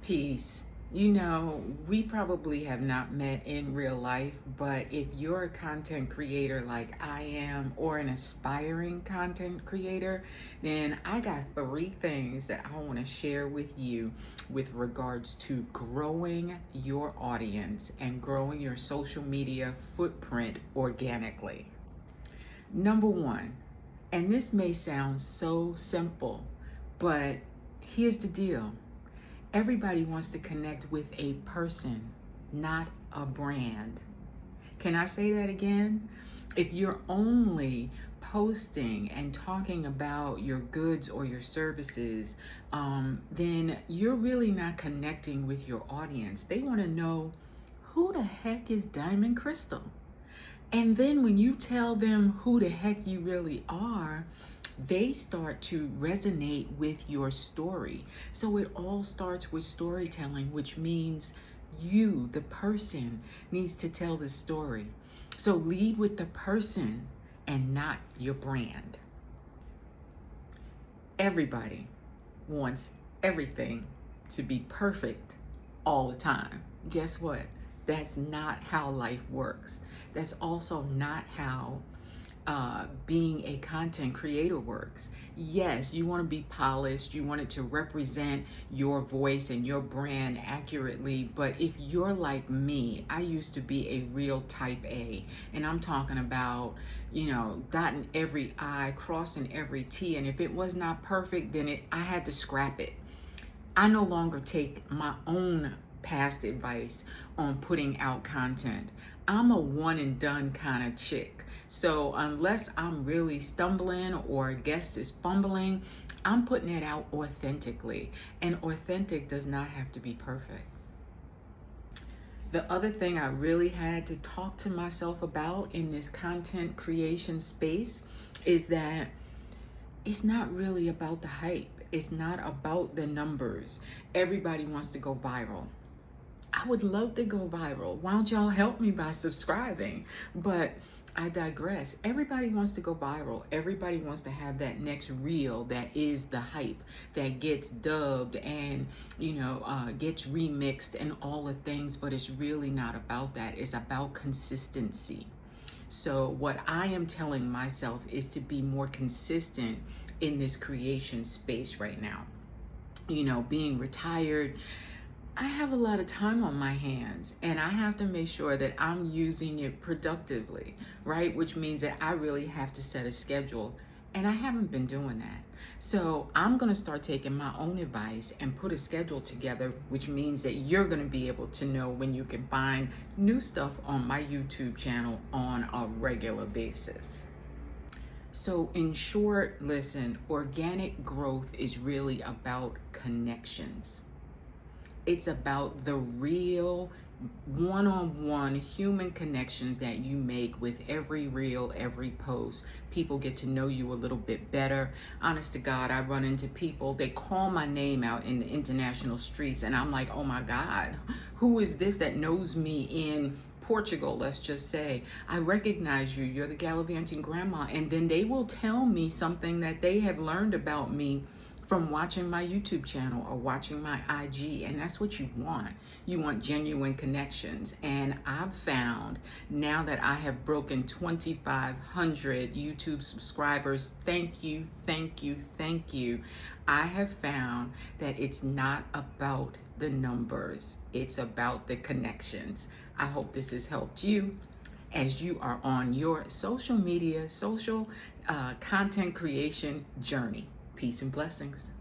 Peace. You know, we probably have not met in real life, but if you're a content creator like I am, or an aspiring content creator, then I got three things that I want to share with you with regards to growing your audience and growing your social media footprint organically. Number one, and this may sound so simple, but here's the deal. Everybody wants to connect with a person, not a brand. Can I say that again? If you're only posting and talking about your goods or your services, then you're really not connecting with your audience. They want to know, who the heck is Diamond Crystal? And then when you tell them who the heck you really are, they start to resonate with your story. So it all starts with storytelling, which means you, the person, needs to tell the story. So lead with the person and not your brand. Everybody wants everything to be perfect all the time. Guess what? That's not how life works. That's also not how being a content creator works. Yes, you want to be polished, you want it to represent your voice and your brand accurately, but if you're like me, I used to be a real type A, and I'm talking about, dotting every I, crossing every T, and if it was not perfect, then I had to scrap it. I no longer take my own past advice on putting out content. I'm a one and done kind of chick. So unless I'm really stumbling or a guest is fumbling, I'm putting it out authentically. And authentic does not have to be perfect. The other thing I really had to talk to myself about in this content creation space is that it's not really about the hype. It's not about the numbers. Everybody wants to go viral. I would love to go viral. Why don't y'all help me by subscribing? But I digress. Everybody wants to go viral. Everybody wants to have that next reel that is the hype, that gets dubbed and, gets remixed and all the things, but it's really not about that. It's about consistency. So what I am telling myself is to be more consistent in this creation space right now. Being retired, I have a lot of time on my hands, and I have to make sure that I'm using it productively, right? Which means that I really have to set a schedule, and I haven't been doing that. So I'm going to start taking my own advice and put a schedule together, which means that you're going to be able to know when you can find new stuff on my YouTube channel on a regular basis. So in short, listen, organic growth is really about connections. It's about the real one-on-one human connections that you make with every reel, every post. People get to know you a little bit better. Honest to God, I run into people, they call my name out in the international streets, and I'm like, oh my God, who is this that knows me in Portugal, let's just say? I recognize you, you're the gallivanting grandma. And then they will tell me something that they have learned about me from watching my YouTube channel or watching my IG, and that's what you want. You want genuine connections. And I've found, now that I have broken 2,500 YouTube subscribers, thank you, thank you, thank you. I have found that it's not about the numbers, it's about the connections. I hope this has helped you as you are on your social media, social content creation journey. Peace and blessings.